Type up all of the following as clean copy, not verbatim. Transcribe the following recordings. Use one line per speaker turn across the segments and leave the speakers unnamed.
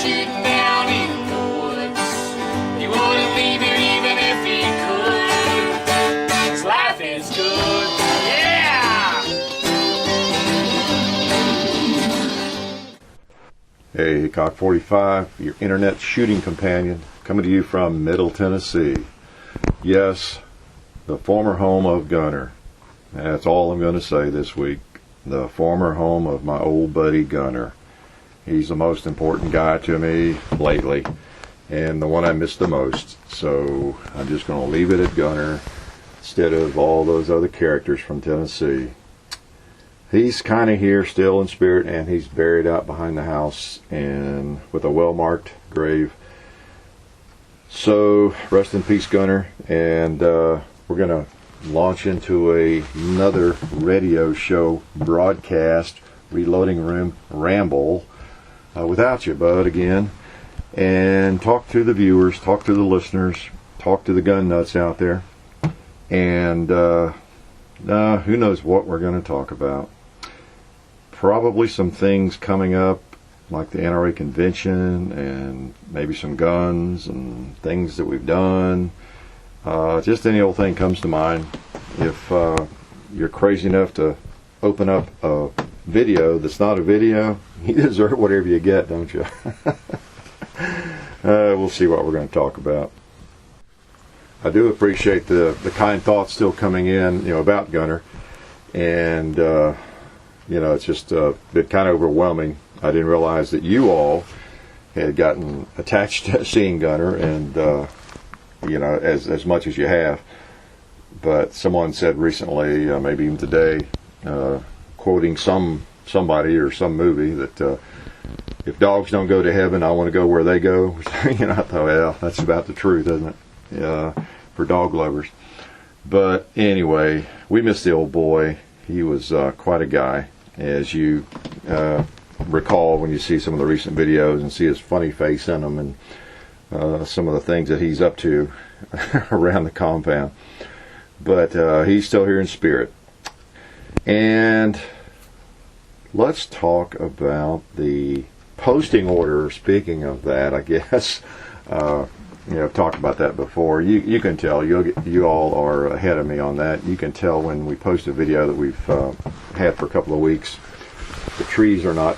shooting down in the woods. He wouldn't leave it even if he could. 'Cause life is good, yeah!
Hey, Hickok45, your internet shooting companion, coming to you from Middle Tennessee. Yes, the former home of Gunnar. That's all I'm going to say this week. The former home of my old buddy Gunnar. He's the most important guy to me lately, and the one I miss the most. So I'm just going to leave it at Gunnar instead of all those other characters from Tennessee. He's kind of here still in spirit, and he's buried out behind the house and with a well-marked grave. So rest in peace, Gunnar, and we're going to launch into another radio show broadcast, reloading room ramble, without you, bud, again, and talk to the viewers, talk to the listeners, talk to the gun nuts out there, and who knows what we're going to talk about. Probably some things coming up like the NRA convention and maybe some guns and things that we've done. Just any old thing comes to mind. If you're crazy enough to open up a video that's not a video, you deserve whatever you get, don't you? We'll see what we're going to talk about. I do appreciate the kind thoughts still coming in, about Gunnar, and it's just been kind of overwhelming. I didn't realize that you all had gotten attached to seeing Gunnar, and as much as you have. But someone said recently, maybe even today, quoting somebody or some movie, that if dogs don't go to heaven, I want to go where they go. I thought, well, that's about the truth, isn't it? For dog lovers. But anyway, we miss the old boy. He was quite a guy, as you recall when you see some of the recent videos and see his funny face in them, and some of the things that he's up to around the compound. But he's still here in spirit. And let's talk about the posting order. Speaking of that, I guess, I've talked about that before. You can tell, you all are ahead of me on that. You can tell when we post a video that we've had for a couple of weeks, the trees are not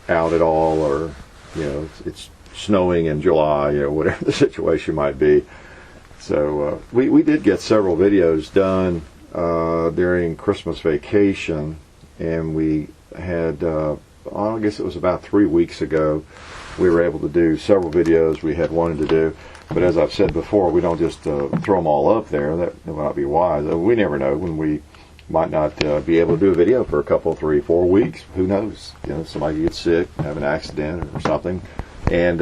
out at all, or, it's snowing in July, whatever the situation might be. So we did get several videos done during Christmas vacation, and we had, I guess it was about 3 weeks ago, we were able to do several videos we had wanted to do. But as I've said before, we don't just throw them all up there. That would not be wise. We never know when we might not be able to do a video for a couple, 3, 4 weeks. Who knows? Somebody gets sick, have an accident or something. And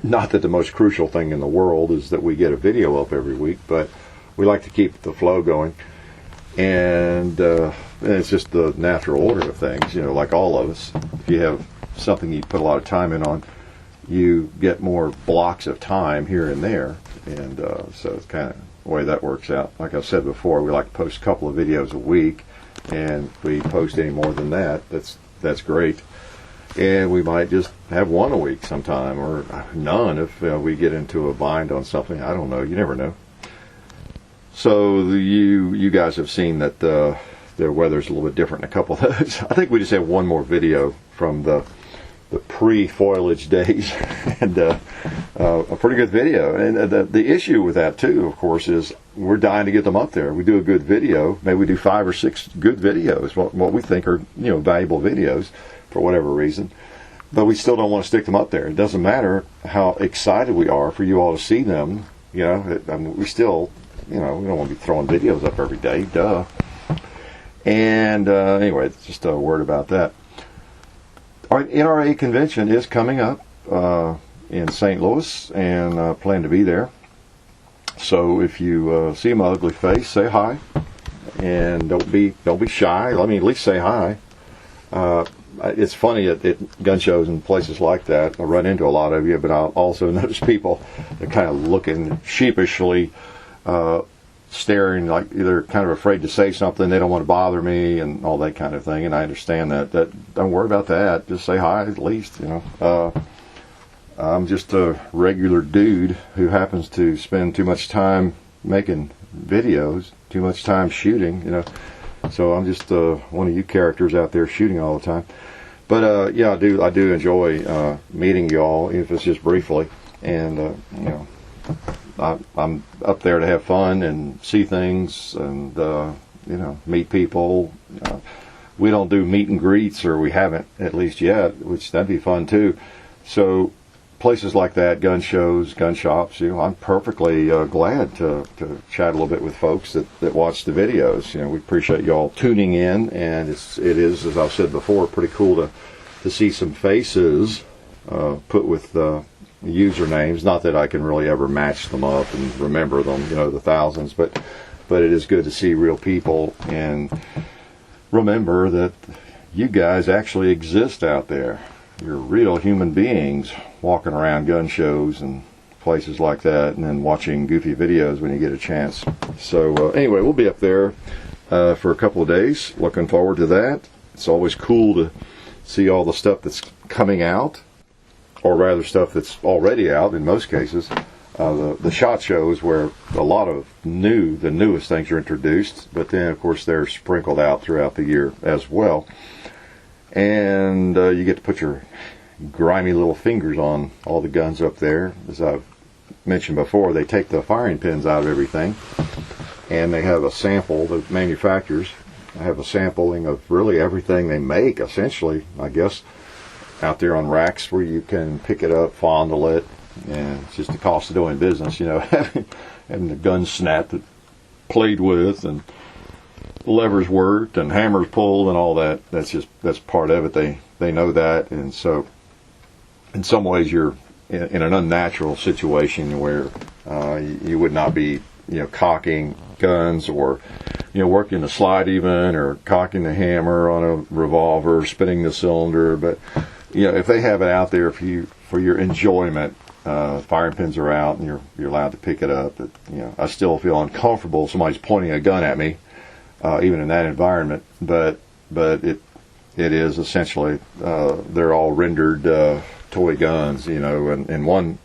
not that the most crucial thing in the world is that we get a video up every week, but we like to keep the flow going. And it's just the natural order of things, like all of us. If you have something you put a lot of time in on, you get more blocks of time here and there. And so it's kind of the way that works out. Like I've said before, we like to post a couple of videos a week, and if we post any more than that, that's great. And we might just have one a week sometime, or none if we get into a bind on something. I don't know. You never know. So you guys have seen that the weather's a little bit different in a couple of those. I think we just have one more video from the pre-foliage days, and a pretty good video. And the issue with that too, of course, is we're dying to get them up there. We do a good video, maybe we do 5 or 6 good videos, what we think are valuable videos for whatever reason, but we still don't want to stick them up there. It doesn't matter how excited we are for you all to see them. We still, we don't want to be throwing videos up every day, duh. And anyway, just a word about that. Our NRA convention is coming up in St. Louis, and plan to be there. So if you see my ugly face, say hi, and don't be shy. At least say hi. It's funny at gun shows and places like that, I run into a lot of you, but I'll also notice people that kind of looking sheepishly, staring like they're kind of afraid to say something. They don't want to bother me and all that kind of thing, and I understand that. Don't worry about that. Just say hi at least, I'm just a regular dude who happens to spend too much time making videos, too much time shooting, you know. So I'm just one of you characters out there shooting all the time. But yeah, I do enjoy meeting y'all, even if it's just briefly. And you know, I'm up there to have fun and see things and you know, meet people. We don't do meet and greets, or we haven't at least yet, which that'd be fun too. So places like that, gun shows, gun shops, you know, I'm perfectly glad to chat a little bit with folks that watch the videos. You know, we appreciate y'all tuning in, and it is, as I've said before, pretty cool to see some faces put with usernames. Not that I can really ever match them up and remember them, you know, the thousands, but it is good to see real people and remember that you guys actually exist out there. You're real human beings walking around gun shows and places like that, and then watching goofy videos when you get a chance. So anyway, we'll be up there for a couple of days. Looking forward to that. It's always cool to see all the stuff that's coming out, or rather stuff that's already out in most cases. The SHOT Shows where a lot of the newest things are introduced, but then of course they're sprinkled out throughout the year as well. And you get to put your grimy little fingers on all the guns up there. As I've mentioned before, they take the firing pins out of everything, and they have a sample, the manufacturers have a sampling of really everything they make, essentially, I guess, out there on racks where you can pick it up, fondle it, and it's just the cost of doing business, you know, having the gun snapped, played with, and levers worked and hammers pulled and all that. That's part of it. They know that, and so in some ways you're in an unnatural situation where you would not be, you know, cocking guns, or, you know, working the slide even, or cocking the hammer on a revolver, spinning the cylinder. But you know, if they have it out there for your enjoyment, firing pins are out and you're allowed to pick it up. But you know, I still feel uncomfortable if somebody's pointing a gun at me, even in that environment. But it is essentially they're all rendered toy guns, you know, in one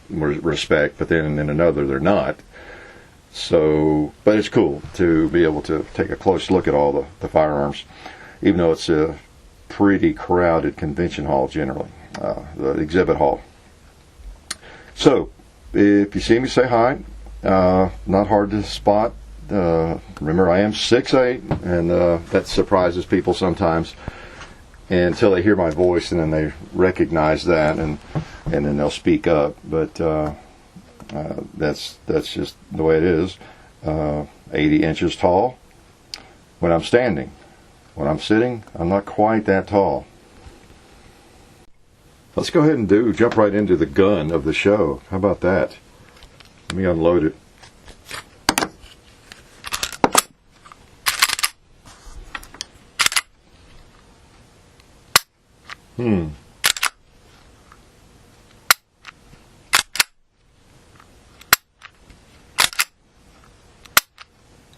respect, but then in another they're not. So, but it's cool to be able to take a close look at all the firearms, even though it's a pretty crowded convention hall generally, the exhibit hall. So, if you see me, say hi. Not hard to spot. Remember, I am 6'8", and that surprises people sometimes until they hear my voice, and then they recognize that, and then they'll speak up. But that's just the way it is. 80 inches tall when I'm standing. When I'm sitting, I'm not quite that tall. Let's go ahead and jump right into the gun of the show. How about that? Let me unload it.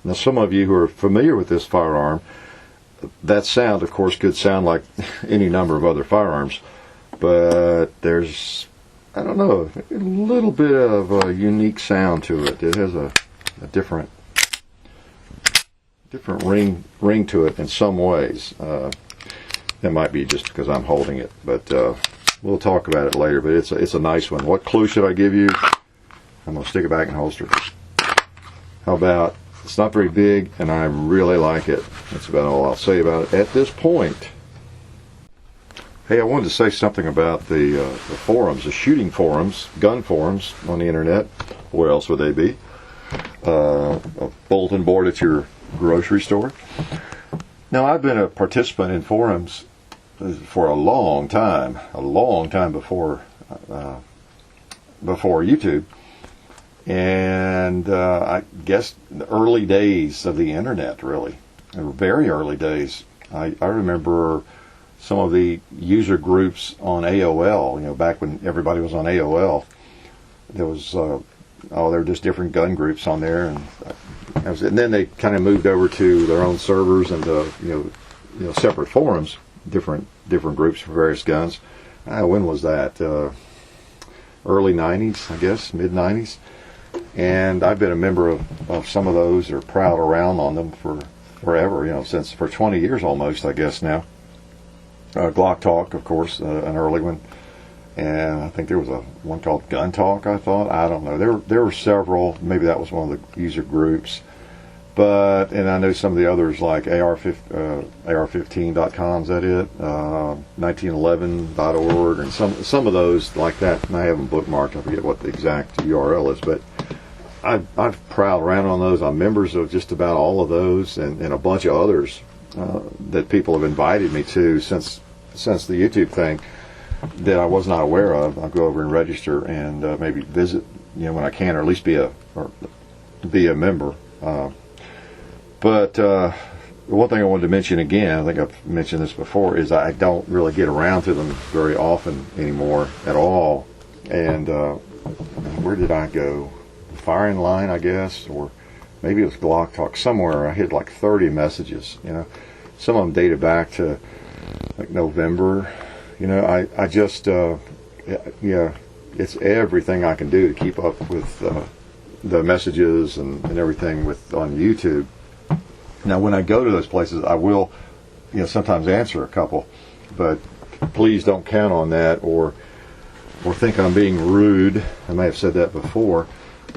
Now, some of you who are familiar with this firearm, that sound, of course, could sound like any number of other firearms, but there's, I don't know, a little bit of a unique sound to it. It has a different ring to it in some ways. That might be just because I'm holding it, but we'll talk about it later. But it's a nice one. What clue should I give you? I'm going to stick it back in holster. How about, it's not very big, and I really like it. That's about all I'll say about it at this point. Hey, I wanted to say something about the forums, the shooting forums, gun forums on the internet. Where else would they be? A bulletin board at your grocery store. Now, I've been a participant in forums for a long time before YouTube. And I guess the early days of the internet, really, very early days. I remember some of the user groups on AOL, you know, back when everybody was on AOL. There was, there were just different gun groups on there, and then they kind of moved over to their own servers and you know separate forums, different groups for various guns. When was that? early 90s, I guess, mid 90s. And I've been a member of some of those, or prowled around on them for forever, since for 20 years almost, I guess now. Glock Talk, of course, an early one. And I think there was one called Gun Talk, I don't know. There were several. Maybe that was one of the user groups. And I know some of the others, like AR15.com, is that it? 1911.org, and some of those like that. And I have them bookmarked. I forget what the exact URL is, but I've prowled around on those. I'm members of just about all of those, and a bunch of others that people have invited me to since the YouTube thing that I was not aware of. I'll go over and register and maybe visit, when I can, or at least be a member. But one thing I wanted to mention again, I think I've mentioned this before, is I don't really get around to them very often anymore at all. And where did I go? Firing line, I guess, or maybe it was Glock Talk. Somewhere I hit like 30 messages. Some of them dated back to like November. I just it's everything I can do to keep up with the messages and everything on YouTube. Now, when I go to those places, I will, sometimes answer a couple, but please don't count on that or think I'm being rude. I may have said that before,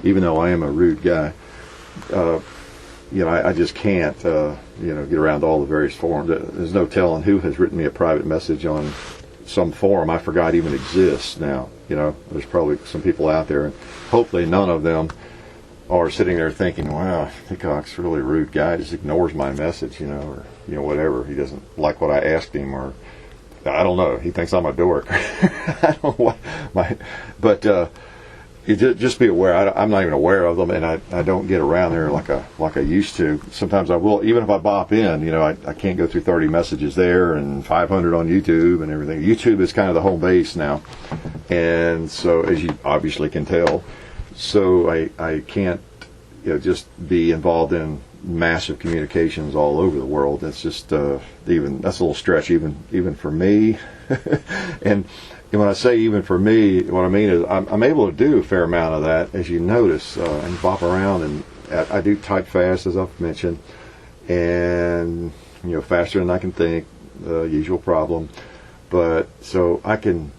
even though I am a rude guy. I just can't, get around to all the various forums. There's no telling who has written me a private message on some forum I forgot even exists now. There's probably some people out there, and hopefully none of them are sitting there thinking, wow, Hickok's a really rude guy, just ignores my message, or whatever. He doesn't like what I asked him, or I don't know. He thinks I'm a dork. I don't know what just be aware. I'm not even aware of them, and I don't get around there like I used to. Sometimes I will, even if I bop in. I can't go through 30 messages there and 500 on YouTube and everything. YouTube is kind of the home base now, and so, as you obviously can tell, so I can't just be involved in massive communications all over the world. That's just that's a little stretch even for me. And when I say even for me, what I mean is I'm able to do a fair amount of that, as you notice, and bop around, and I do type fast, as I've mentioned, and faster than I can think, the usual problem. But so I can,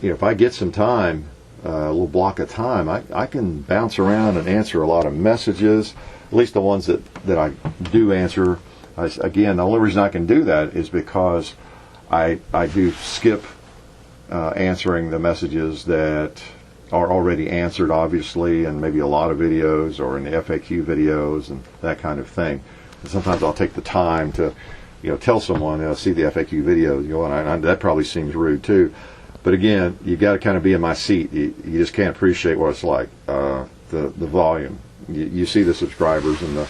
if I get some time, a little block of time, I can bounce around and answer a lot of messages, at least the ones that I do answer. Again, the only reason I can do that is because I do skip answering the messages that are already answered, obviously, and maybe a lot of videos or in the FAQ videos and that kind of thing. And sometimes I'll take the time to tell someone, see the FAQ video, and that probably seems rude too. But again, you got to kind of be in my seat. You just can't appreciate what it's like. The volume. You see the subscribers and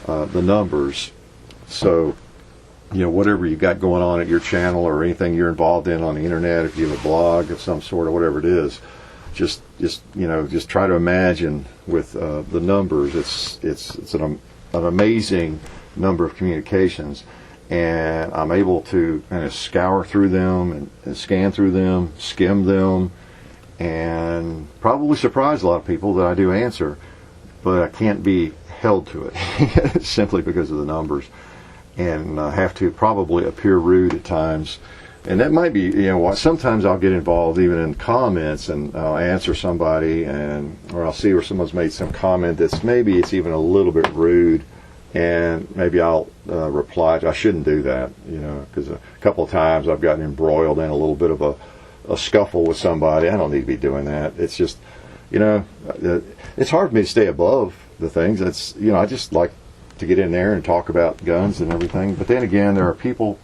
the numbers. So, whatever you got going on at your channel or anything you're involved in on the internet, if you have a blog of some sort or whatever it is, just try to imagine with the numbers. It's an amazing number of communications. And I'm able to kind of scour through them and scan through them, skim them, and probably surprise a lot of people that I do answer, but I can't be held to it simply because of the numbers, and I have to probably appear rude at times. And that might be, sometimes I'll get involved even in comments, and I'll answer somebody, or I'll see where someone's made some comment that's maybe it's even a little bit rude, and maybe I'll reply. I shouldn't do that, because a couple of times I've gotten embroiled in a little bit of a scuffle with somebody. I don't need to be doing that. It's just, it's hard for me to stay above the things. It's, I just like to get in there and talk about guns and everything. But then again, there are people,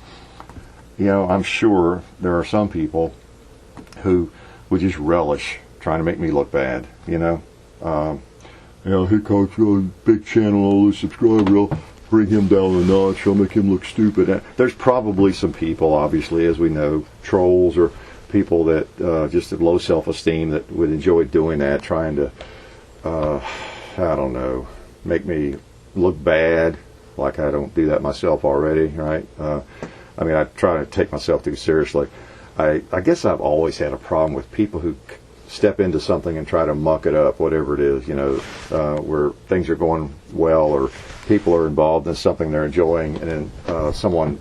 I'm sure there are some people who would just relish trying to make me look bad, Hickok's got a big channel, all those subscribers, I'll bring him down a notch, I'll make him look stupid. And there's probably some people, obviously, as we know, trolls or people that just have low self-esteem that would enjoy doing that, trying to, I don't know, make me look bad, like I don't do that myself already, right? I try to take myself too seriously. I guess I've always had a problem with people who step into something and try to muck it up, whatever it is, where things are going well or people are involved in something they're enjoying, and then someone,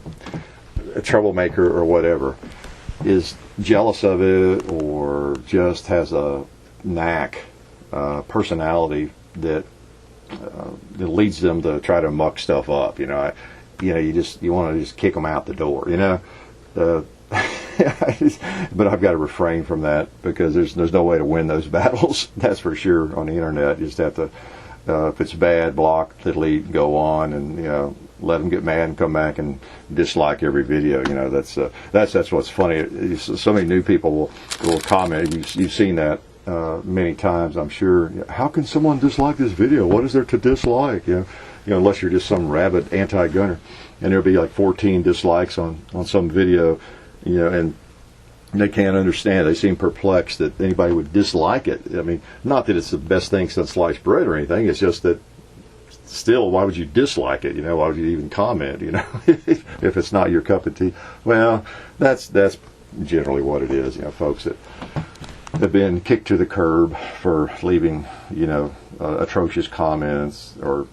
a troublemaker or whatever, is jealous of it or just has a knack, personality that leads them to try to muck stuff up. You want to just kick them out the door. But I've got to refrain from that because there's no way to win those battles. That's for sure on the internet. You just have to, if it's bad, block, delete, go on, and let them get mad and come back and dislike every video. That's what's funny. So many new people will comment. You've seen that many times, I'm sure. How can someone dislike this video? What is there to dislike? Unless you're just some rabid anti-gunner, and there'll be like 14 dislikes on some video, and they can't understand. They seem perplexed that anybody would dislike it. I mean, not that it's the best thing since sliced bread or anything. It's just that still, why would you dislike it? Why would you even comment? If it's not your cup of tea. Well, that's generally what it is. Folks that have been kicked to the curb for leaving, atrocious comments or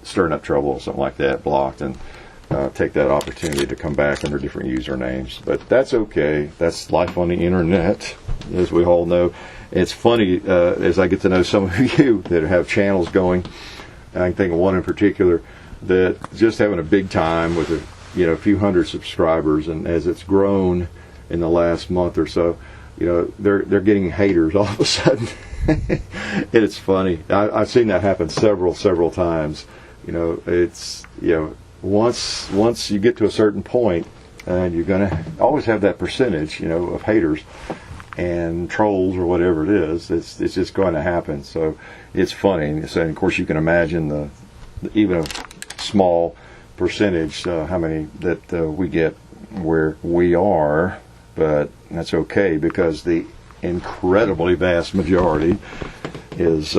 stirring up trouble or something like that, blocked, and take that opportunity to come back under different usernames. But that's okay. That's life on the internet, as we all know. It's funny, as I get to know some of you that have channels going, I can think of one in particular that just having a big time with a few hundred subscribers, and as it's grown in the last month or so, they're getting haters all of a sudden. It's funny. I've seen that happen several times. It's once you get to a certain point, and you're going to always have that percentage, of haters and trolls or whatever it is. It's just going to happen. So it's funny. And of course, you can imagine even a small percentage, how many that we get where we are. But that's okay, because the incredibly vast majority is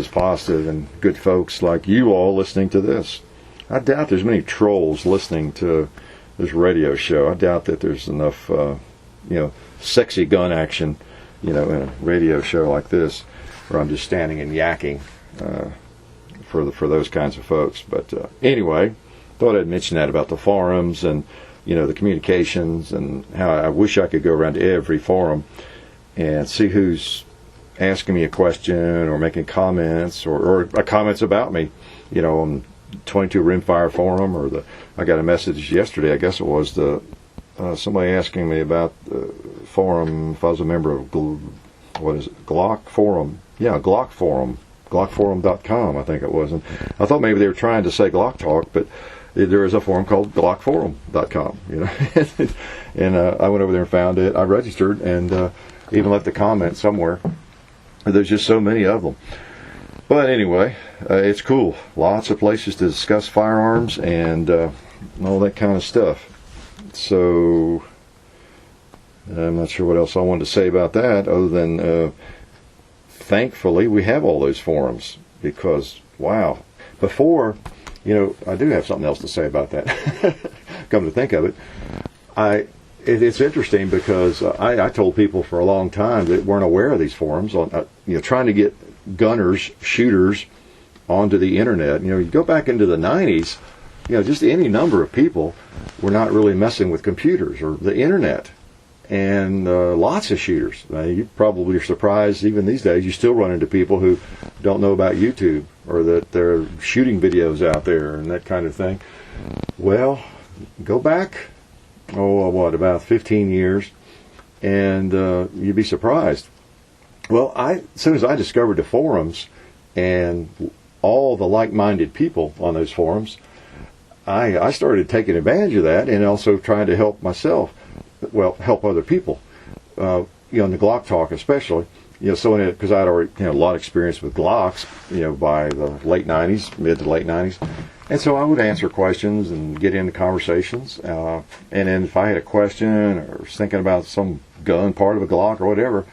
positive and good folks like you all listening to this. I doubt there's many trolls listening to this radio show. I doubt that there's enough, sexy gun action, in a radio show like this, where I'm just standing and yakking for those kinds of folks. But anyway, thought I'd mention that about the forums and the communications, and how I wish I could go around to every forum and see who's asking me a question or making comments or comments about me, on 22 Rimfire forum, or I got a message yesterday, I guess it was, somebody asking me about the forum, if I was a member of Glock Forum. Yeah, Glock Forum, glockforum.com, I think it was. And I thought maybe they were trying to say Glock Talk, but there is a forum called glockforum.com, and I went over there and found it. I registered and even left a comment somewhere. There's just so many of them. But anyway, it's cool. Lots of places to discuss firearms and all that kind of stuff. So I'm not sure what else I wanted to say about that, other than thankfully we have all those forums, because wow, before, I do have something else to say about that. Come to think of it, it's interesting because I told people for a long time that weren't aware of these forums on, trying to get gunners, shooters onto the internet. You go back into the 90s, just any number of people were not really messing with computers or the internet, and lots of shooters. You probably are surprised even these days you still run into people who don't know about YouTube, or that there are shooting videos out there and that kind of thing. Well, go back, about 15 years, and you'd be surprised. Well, as soon as I discovered the forums and all the like-minded people on those forums, I started taking advantage of that, and also trying to help myself, help other people, in the Glock Talk especially. Because I'd already a lot of experience with Glocks, by the late 90s, mid to late 90s. And so I would answer questions and get into conversations. And then if I had a question or was thinking about some gun part of a Glock or whatever,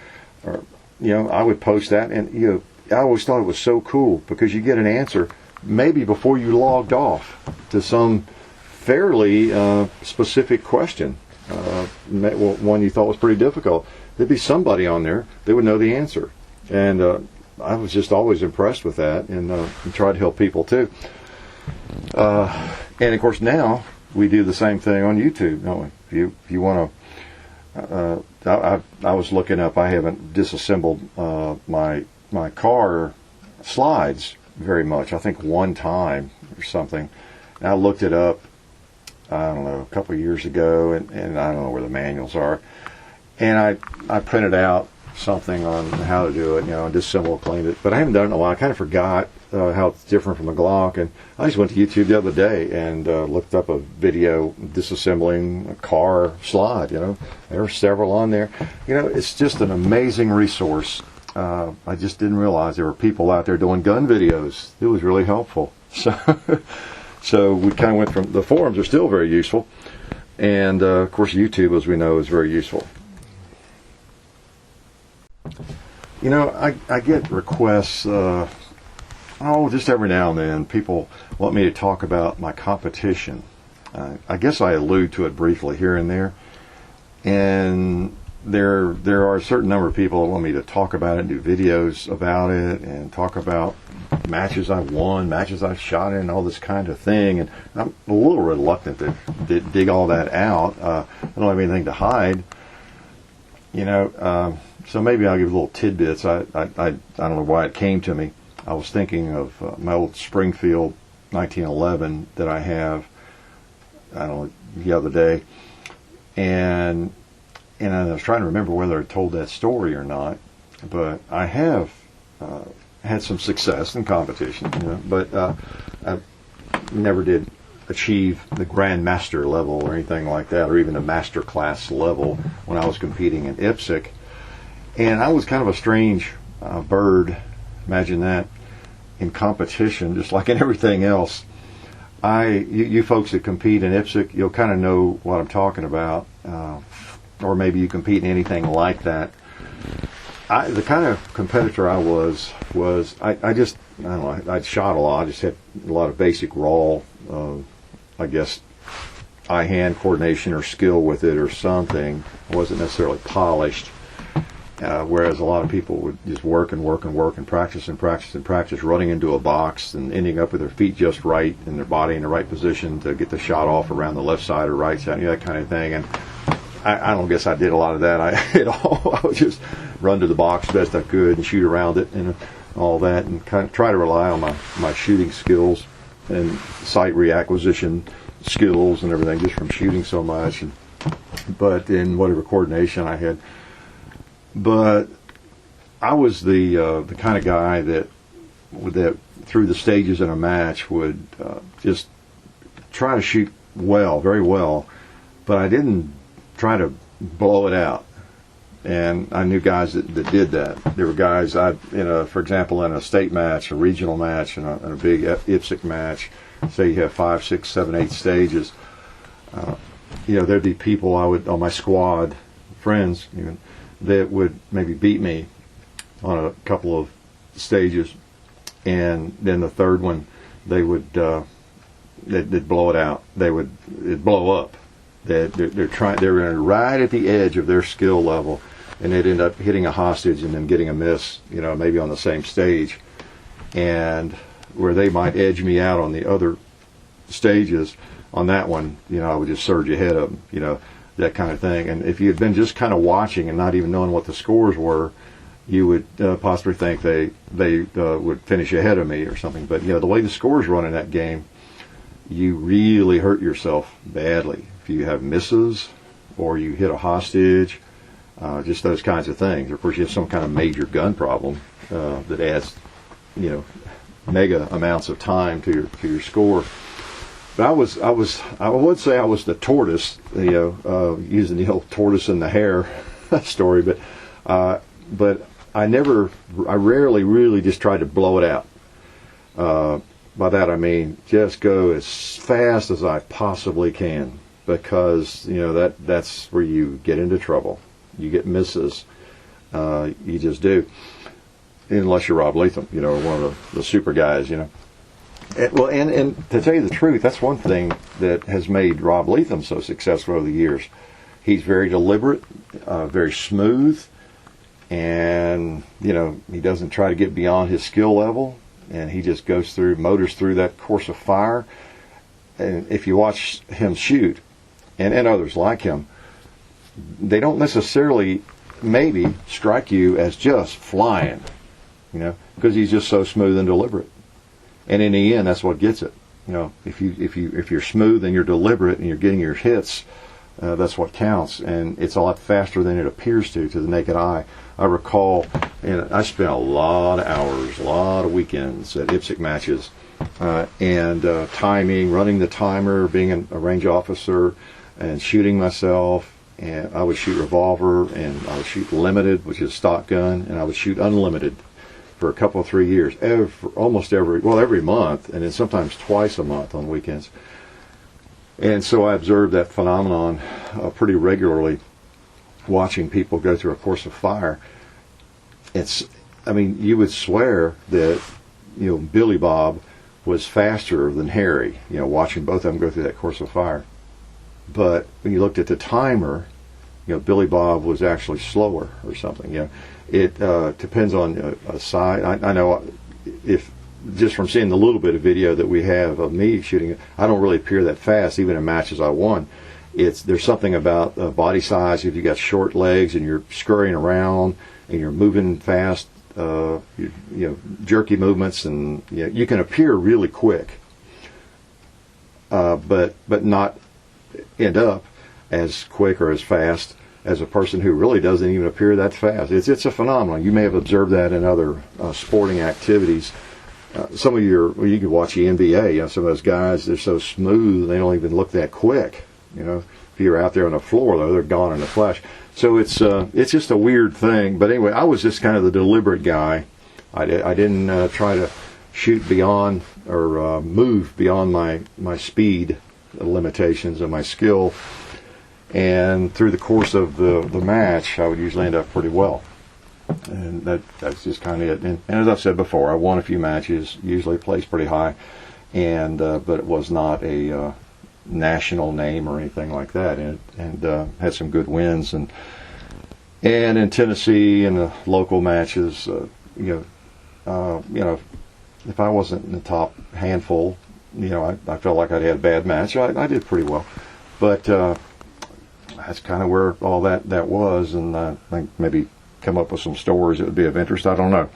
or, I would post that. And, I always thought it was so cool, because you get an answer maybe before you logged off to some fairly specific question. one you thought was pretty difficult, there'd be somebody on there that would know the answer. And I was just always impressed with that, and tried to help people too. And of course now we do the same thing on YouTube, don't we? If you want to, I was looking up. I haven't disassembled my car slides very much. I think one time or something. And I looked it up. I don't know, a couple of years ago, and I don't know where the manuals are. And I printed out something on how to do it, and disassemble, cleaned it. But I haven't done it in a while. I kind of forgot how it's different from a Glock. And I just went to YouTube the other day and looked up a video disassembling a car slide. There were several on there. It's just an amazing resource. I just didn't realize there were people out there doing gun videos. It was really helpful. So we kind of went from, the forums are still very useful, and of course YouTube, as we know, is very useful. I get requests, just every now and then, people want me to talk about my competition. I guess I allude to it briefly here and there, and there are a certain number of people that want me to talk about it, do videos about it, and talk about matches I've won, matches I've shot in, all this kind of thing. And I'm a little reluctant to dig all that out. I don't have anything to hide, so maybe I'll give little tidbits. I don't know why it came to me. I was thinking of my old Springfield 1911 that I have, the other day, and I was trying to remember whether I told that story or not, but I have had some success in competition, but I never did achieve the Grandmaster level or anything like that, or even a master class level when I was competing in IPSC. And I was kind of a strange bird, imagine that, in competition, just like in everything else. You folks that compete in IPSC, you'll kind of know what I'm talking about, or maybe you compete in anything like that. The kind of competitor I was I don't know, I'd shot a lot. I just had a lot of basic raw, eye-hand coordination or skill with it or something. I wasn't necessarily polished, whereas a lot of people would just work and practice, running into a box and ending up with their feet just right and their body in the right position to get the shot off around the left side or right side, that kind of thing. And I don't guess I did a lot of that. I would just run to the box best I could and shoot around it and all that, and kind of try to rely on my shooting skills and sight reacquisition skills and everything just from shooting so much, but in whatever coordination I had. But I was the kind of guy that through the stages in a match would just try to shoot very well, but I didn't try to blow it out. And I knew guys that did that. There were guys, for example, in a state match, a regional match, and a big IPSC match, say you have 5, 6, 7, 8 stages, there'd be people on my squad, friends even, that would maybe beat me on a couple of stages, and then the third one, they'd blow it out. It'd blow up. They're right at the edge of their skill level, and they'd end up hitting a hostage and then getting a miss, maybe on the same stage, and where they might edge me out on the other stages, on that one, I would just surge ahead of them, that kind of thing. And if you had been just kind of watching and not even knowing what the scores were, you would possibly think they would finish ahead of me or something. But the way the scores run in that game, you really hurt yourself badly if you have misses or you hit a hostage, just those kinds of things. Of course, you have some kind of major gun problem that adds, mega amounts of time to your score. But I would say I was the tortoise, using the old tortoise and the hare story. But I rarely really just tried to blow it out. By that I mean just go as fast as I possibly can, because that's where you get into trouble. You get misses. You just do, unless you're Rob Leatham, one of the super guys, And to tell you the truth, that's one thing that has made Rob Leatham so successful over the years. He's very deliberate, very smooth, and he doesn't try to get beyond his skill level, and he just motors through that course of fire. And if you watch him shoot, and others like him, they don't necessarily maybe strike you as just flying, because he's just so smooth and deliberate. And in the end, that's what gets it. If you're smooth and you're deliberate and you're getting your hits, that's what counts. And it's a lot faster than it appears to the naked eye. I recall, and I spent a lot of hours, a lot of weekends at IPSC matches, and timing, running the timer, being a range officer, and shooting myself. And I would shoot revolver, and I would shoot limited, which is stock gun, and I would shoot unlimited for a couple of 3 years, every month, and then sometimes twice a month on weekends. And so I observed that phenomenon pretty regularly, watching people go through a course of fire. You would swear that Billy Bob was faster than Harry, watching both of them go through that course of fire. But when you looked at the timer, Billy Bob was actually slower or something. It depends on a side. I know if just from seeing the little bit of video that we have of me shooting, I don't really appear that fast, even in matches I won. There's something about body size. If you got short legs and you're scurrying around and you're moving fast, jerky movements, and you can appear really quick, but not end up as quick or as fast as a person who really doesn't even appear that fast. It's a phenomenon. You may have observed that in other sporting activities. You could watch the NBA. Some of those guys, they're so smooth, they don't even look that quick. If you're out there on the floor, though, they're gone in a flash. So it's just a weird thing. But anyway, I was just kind of the deliberate guy. I didn't try to shoot beyond or move beyond my speed limitations and my skill. And through the course of the match, I would usually end up pretty well. And that's just kind of it. And as I've said before, I won a few matches, usually placed pretty high, and but it was not a national name or anything like that. And had some good wins. And in Tennessee, in the local matches, if I wasn't in the top handful, I felt like I'd had a bad match. I did pretty well, but that's kind of where all that was. And I think maybe come up with some stories that would be of interest. I don't know.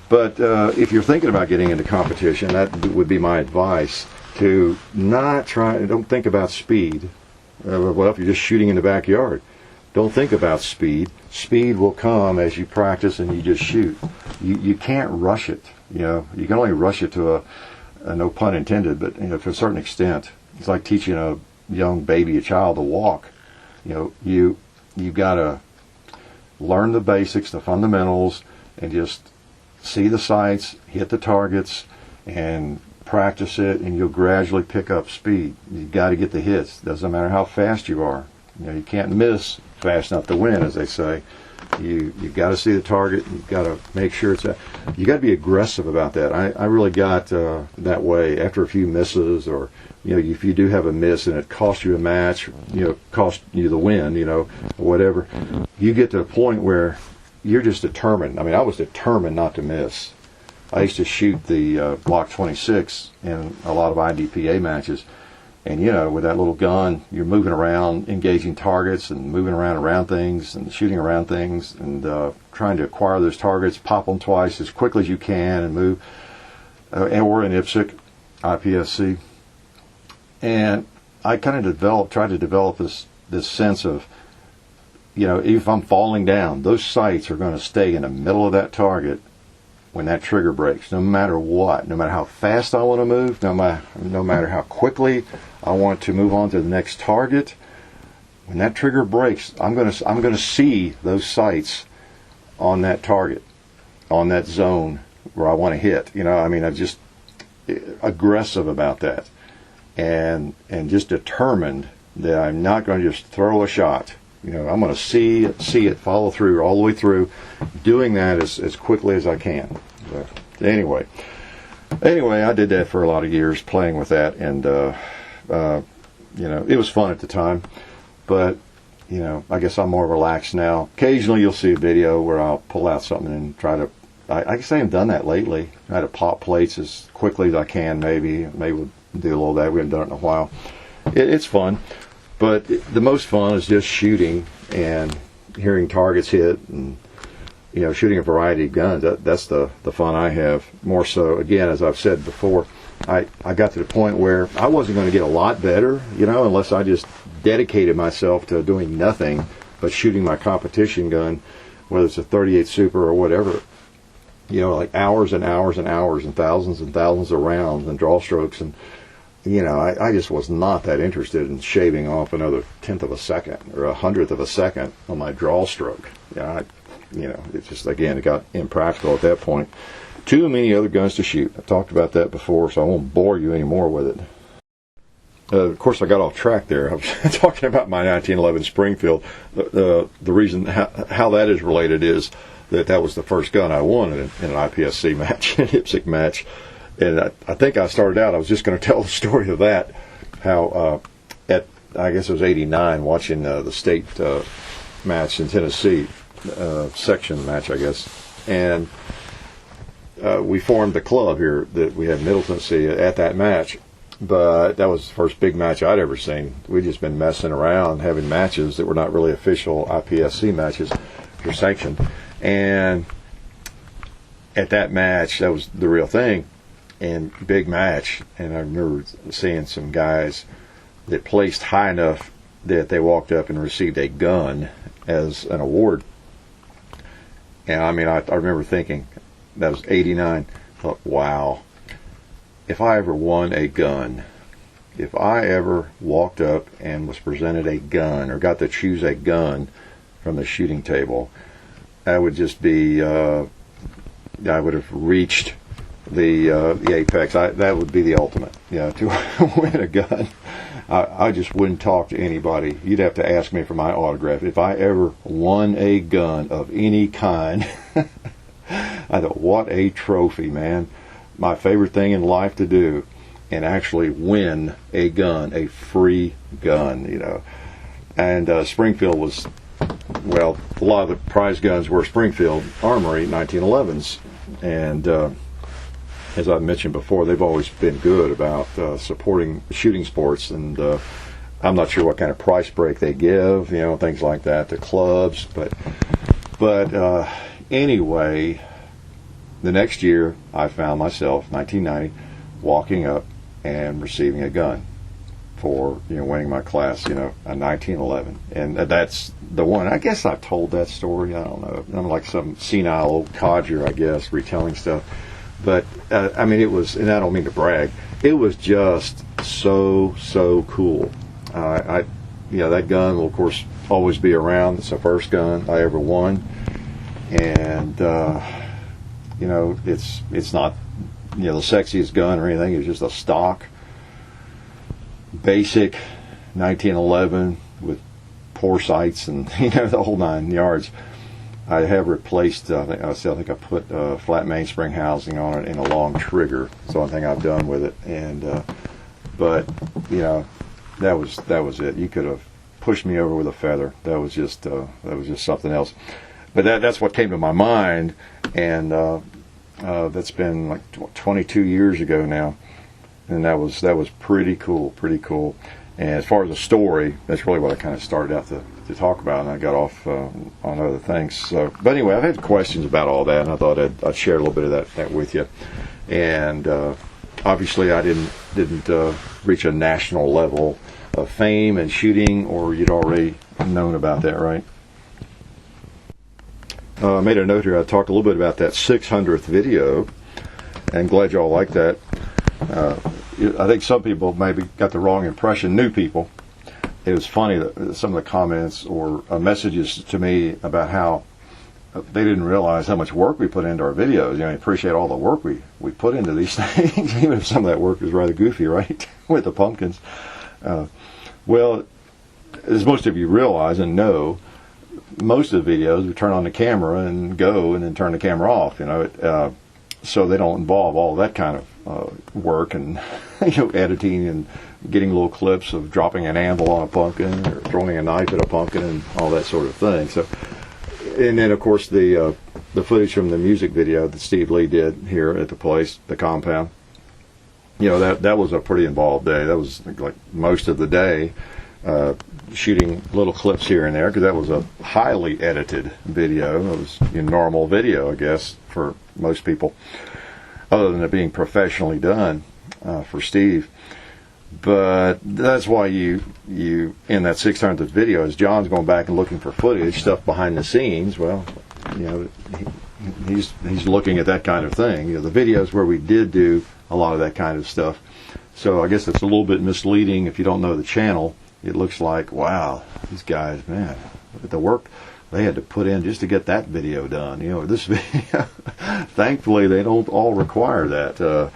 But if you're thinking about getting into competition, that would be my advice, to don't think about speed. Well, if you're just shooting in the backyard, don't think about speed. Speed will come as you practice and you just shoot. You can't rush it. You can only rush it to a no pun intended, but to a certain extent. It's like teaching a young baby, a child, to walk. You've got to learn the basics, the fundamentals, and just see the sights, hit the targets, and practice it, and you'll gradually pick up speed. You've got to get the hits. Doesn't matter how fast you are. You can't miss fast enough to win, as they say. You've got to see the target. You've got to make sure you got to be aggressive about that. I really got that way after a few misses, or if you do have a miss and it costs you a match, cost you the win, or whatever. You get to a point where you're just determined. I was determined not to miss. I used to shoot the Glock 26 in a lot of IDPA matches. And, with that little gun, you're moving around, engaging targets and moving around things and shooting around things and trying to acquire those targets, pop them twice as quickly as you can and move. Or in IPSC. And I kind of tried to develop this sense of, if I'm falling down, those sights are going to stay in the middle of that target when that trigger breaks, no matter what, no matter how fast I want to move, no matter how quickly I want to move on to the next target. When that trigger breaks, I'm going to see those sights on that target, on that zone where I want to hit. I'm just aggressive about that, and just determined that I'm not going to just throw a shot. I'm going to see it, follow through all the way through, doing that as quickly as I can. But anyway, I did that for a lot of years, playing with that, and it was fun at the time. But I guess I'm more relaxed now. Occasionally you'll see a video where I'll pull out something and try to, I guess I haven't done that lately. Try to pop plates as quickly as I can, maybe we'll do a little of that. We haven't done it in a while. It's fun, but the most fun is just shooting and hearing targets hit and, shooting a variety of guns. That's the fun I have. More so, again, as I've said before, I got to the point where I wasn't going to get a lot better, unless I just dedicated myself to doing nothing but shooting my competition gun, whether it's a 38 Super or whatever, like hours and hours and hours and thousands of rounds and draw strokes. And, I just was not that interested in shaving off another 1/10 of a second or 100th of a second on my draw stroke. It's just, again, it got impractical at that point. Too many other guns to shoot. I've talked about that before, so I won't bore you anymore with it. Of course, I got off track there. I was talking about my 1911 Springfield. The reason how that is related is that was the first gun I won in an IPSC match, an IPSC match. And I think I started out, I was just going to tell the story of that, how I guess it was 89, watching the state match in Tennessee, section match, I guess. And we formed the club here that we had in Middle Tennessee at that match. But that was the first big match I'd ever seen. We'd just been messing around, having matches that were not really official IPSC matches or sanctioned. And at that match, that was the real thing. And big match. And I remember seeing some guys that placed high enough that they walked up and received a gun as an award. And I remember thinking, that was 89. I thought, wow. If I ever won a gun, if I ever walked up and was presented a gun or got to choose a gun from the shooting table, that would just be, I would have reached the apex. That would be the ultimate, to win a gun. I just wouldn't talk to anybody. You'd have to ask me for my autograph. If I ever won a gun of any kind, I thought, what a trophy, man. My favorite thing in life to do, and actually win a gun, a free gun, And Springfield was, well, a lot of the prize guns were Springfield Armory 1911s. And as I mentioned before, they've always been good about supporting shooting sports. And I'm not sure what kind of price break they give, things like that, to clubs. But anyway, the next year, I found myself, 1990, walking up and receiving a gun for, winning my class, a 1911. And that's the one. I guess I've told that story. I don't know. I'm like some senile old codger, I guess, retelling stuff. But, it was, and I don't mean to brag, it was just so cool. That gun will, of course, always be around. It's the first gun I ever won. And, it's not, the sexiest gun or anything. It's just a stock, basic 1911 with pour sights and, the whole 9 yards. I have replaced, I think I put flat mainspring housing on it and a long trigger. It's the only thing I've done with it. And, but, that was it. You could have pushed me over with a feather. That was just something else. But that's what came to my mind, and that's been like 22 years ago now, and that was pretty cool. And as far as the story, that's really what I kind of started out to talk about, and I got off on other things. So, but anyway, I've had questions about all that, and I thought I'd share a little bit of that with you. And obviously, I didn't reach a national level of fame and shooting, or you'd already known about that, right? I made a note here. I talked a little bit about that 600th video, and glad y'all like that. I think some people maybe got the wrong impression, new people. It was funny that some of the comments or messages to me about how they didn't realize how much work we put into our videos. I appreciate all the work we put into these things, even if some of that work is rather goofy, right, with the pumpkins. Well, as most of you realize and know, most of the videos we turn on the camera and go and then turn the camera off. so they don't involve all that kind of work and editing and getting little clips of dropping an anvil on a pumpkin or throwing a knife at a pumpkin and all that sort of thing. So, and then of course the footage from the music video that Steve Lee did here at the place, the compound. That was a pretty involved day. That was like most of the day, shooting little clips here and there, because that was a highly edited video. It was normal video, I guess, for most people, other than it being professionally done for Steve. But that's why you in that 600th video, as John's going back and looking for footage, stuff behind the scenes. Well, he's looking at that kind of thing. The videos where we did do a lot of that kind of stuff. So I guess it's a little bit misleading if you don't know the channel. It looks like, wow, these guys, man, look at the work they had to put in just to get that video done. This video, thankfully, they don't all require that.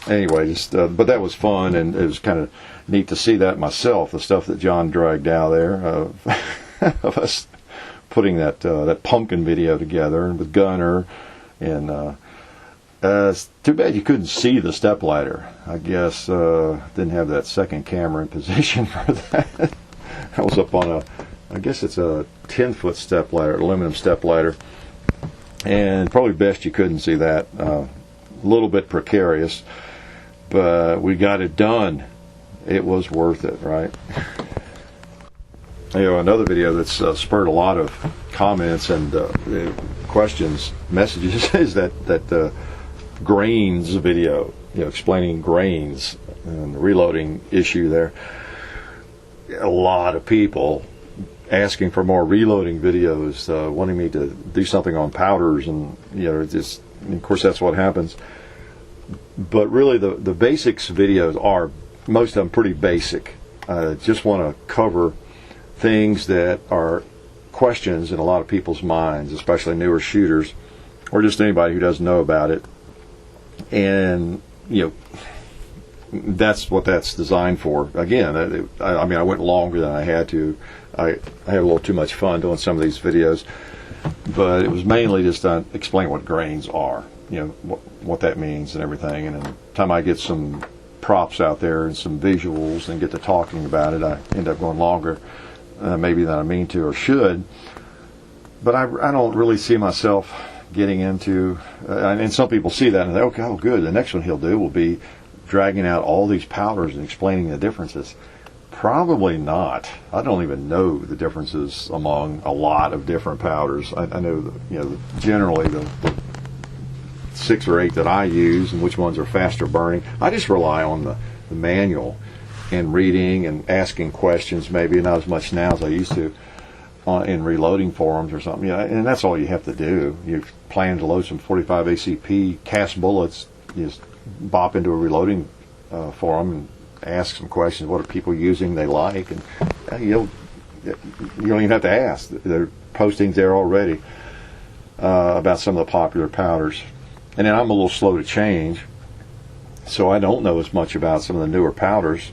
Anyway, but that was fun, and it was kind of neat to see that myself, the stuff that John dragged out there of us putting that pumpkin video together, and with Gunnar, and it's too bad you couldn't see the stepladder. I guess didn't have that second camera in position for that. I was up on I guess it's a 10-foot stepladder, aluminum stepladder, and probably best you couldn't see that. A little bit precarious, but we got it done. It was worth it, right? Another video that's spurred a lot of comments and questions, messages, is that grains video, explaining grains and the reloading issue there. A lot of people asking for more reloading videos, wanting me to do something on powders, and of course that's what happens. But really the basics videos are, most of them, pretty basic. Just want to cover things that are questions in a lot of people's minds, especially newer shooters or just anybody who doesn't know about it. And that's what that's designed for. Again, I went longer than I had to. I had a little too much fun doing some of these videos, but it was mainly just to explain what grains are, what that means and everything. And then the time I get some props out there and some visuals and get to talking about it, I end up going longer maybe than I mean to or should. But I don't really see myself getting into, and some people see that and they okay, oh good, the next one he'll do will be dragging out all these powders and explaining the differences. Probably not. I don't even know the differences among a lot of different powders. I know generally the 6 or 8 that I use and which ones are faster burning. I just rely on the manual and reading and asking questions, maybe not as much now as I used to in reloading forums or something. And that's all you have to do. You plan to load some 45 ACP cast bullets, you just bop into a reloading forum and ask some questions. What are people using they like? And you don't even have to ask. There are postings there already about some of the popular powders. And then I'm a little slow to change, so I don't know as much about some of the newer powders.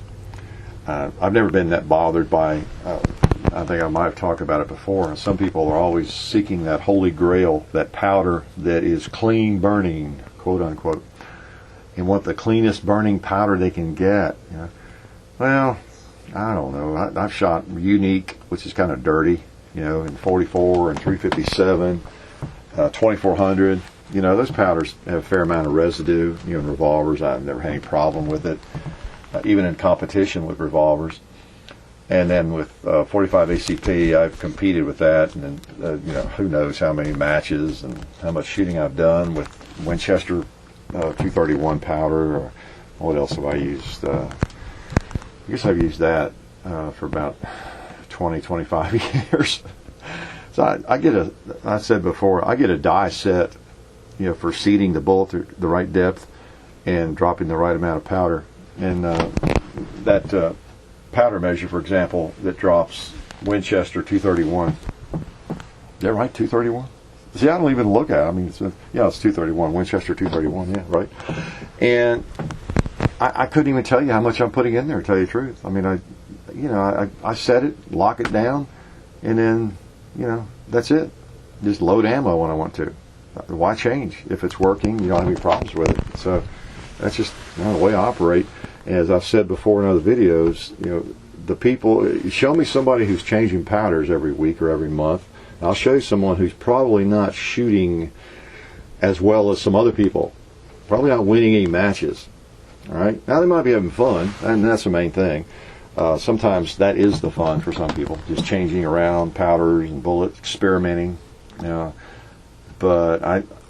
I've never been that bothered by, I think I might have talked about it before, some people are always seeking that holy grail, that powder that is clean burning, quote unquote, and want the cleanest burning powder they can get. Well, I don't know. I've shot Unique, which is kind of dirty, in 44 and 357, 2400. Those powders have a fair amount of residue. In revolvers, I've never had any problem with it, even in competition with revolvers. And then with 45 ACP, I've competed with that, and then, who knows how many matches and how much shooting I've done with Winchester Q31 powder. Or what else have I used? I guess I've used that for about 20, 25 years. So I said before, I get a die set, for seating the bullet through the right depth and dropping the right amount of powder. And that powder measure, for example, that drops Winchester 231. Is that right, 231? See, I don't even look at it. I mean, it's 231, Winchester 231, yeah, right. And I couldn't even tell you how much I'm putting in there, to tell you the truth. I mean, I set it, lock it down, and then, that's it. Just load ammo when I want to. why change if it's working? You don't have any problems with it. So that's just the way I operate. As I've said before in other videos, the people, show me somebody who's changing powders every week or every month. I'll show you someone who's probably not shooting as well as some other people, probably not winning any matches. All right, now they might be having fun, and that's the main thing. Sometimes that is the fun for some people, just changing around powders and bullets, experimenting. But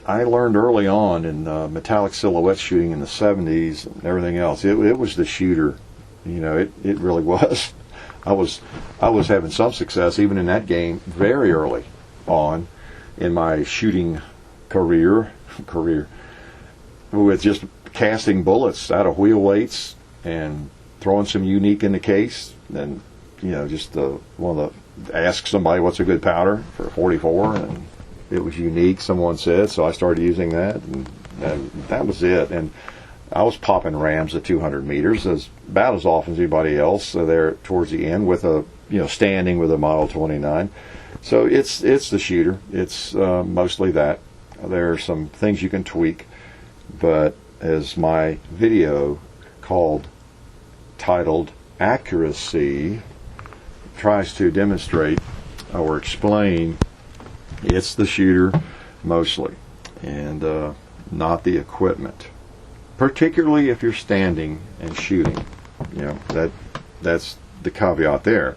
I learned early on in metallic silhouette shooting in the 70s and everything else. It was the shooter, it really was. I was having some success even in that game very early on in my shooting career with just casting bullets out of wheel weights and throwing some unique in the case, and just ask somebody what's a good powder for a 44, and it was unique, someone said, so I started using that, and that was it. And I was popping rams at 200 meters about as often as anybody else there towards the end with a standing with a Model 29. So it's the shooter. It's mostly that. There are some things you can tweak, but as my video titled Accuracy tries to demonstrate or explain, it's the shooter mostly, and not the equipment. Particularly if you're standing and shooting, that's the caveat there.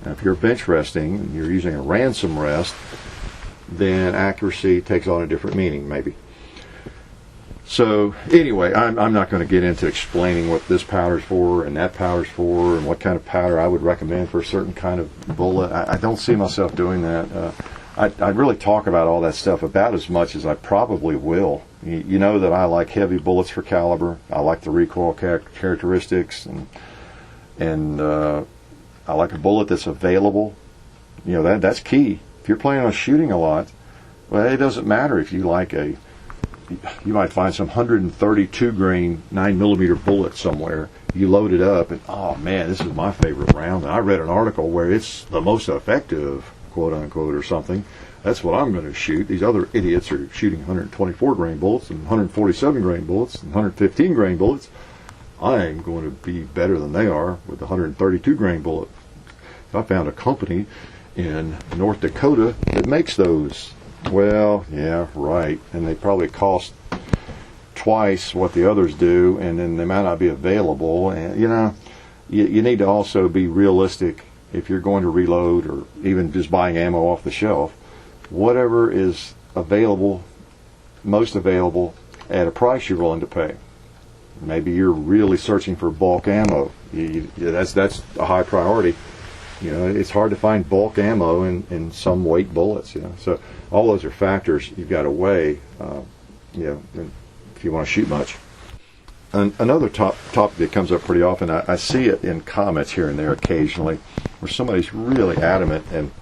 Now, if you're bench resting and you're using a ransom rest, then accuracy takes on a different meaning, maybe. So anyway, I'm not going to get into explaining what this powder's for and that powder's for and what kind of powder I would recommend for a certain kind of bullet. I don't see myself doing that. I'd really talk about all that stuff about as much as I probably will. You know that I like heavy bullets for caliber. I like the recoil characteristics, and I like a bullet that's available. That's key. If you're planning on shooting a lot, well, it doesn't matter if you like you might find some 132 grain 9mm bullet somewhere. You load it up, and oh man, this is my favorite round. And I read an article where it's the most effective, quote unquote, or something. That's what I'm going to shoot. These other idiots are shooting 124 grain bullets and 147 grain bullets and 115 grain bullets. I'm going to be better than they are with the 132 grain bullet. I found a company in North Dakota that makes those. Well, yeah, right. And they probably cost twice what the others do, and then they might not be available. And you need to also be realistic if you're going to reload or even just buying ammo off the shelf. Whatever is available, most available at a price you're willing to pay. Maybe you're really searching for bulk ammo. That's a high priority. It's hard to find bulk ammo in some weight bullets. So all those are factors you've got to weigh. If you want to shoot much. Another topic that comes up pretty often, I see it in comments here and there occasionally, where somebody's really adamant and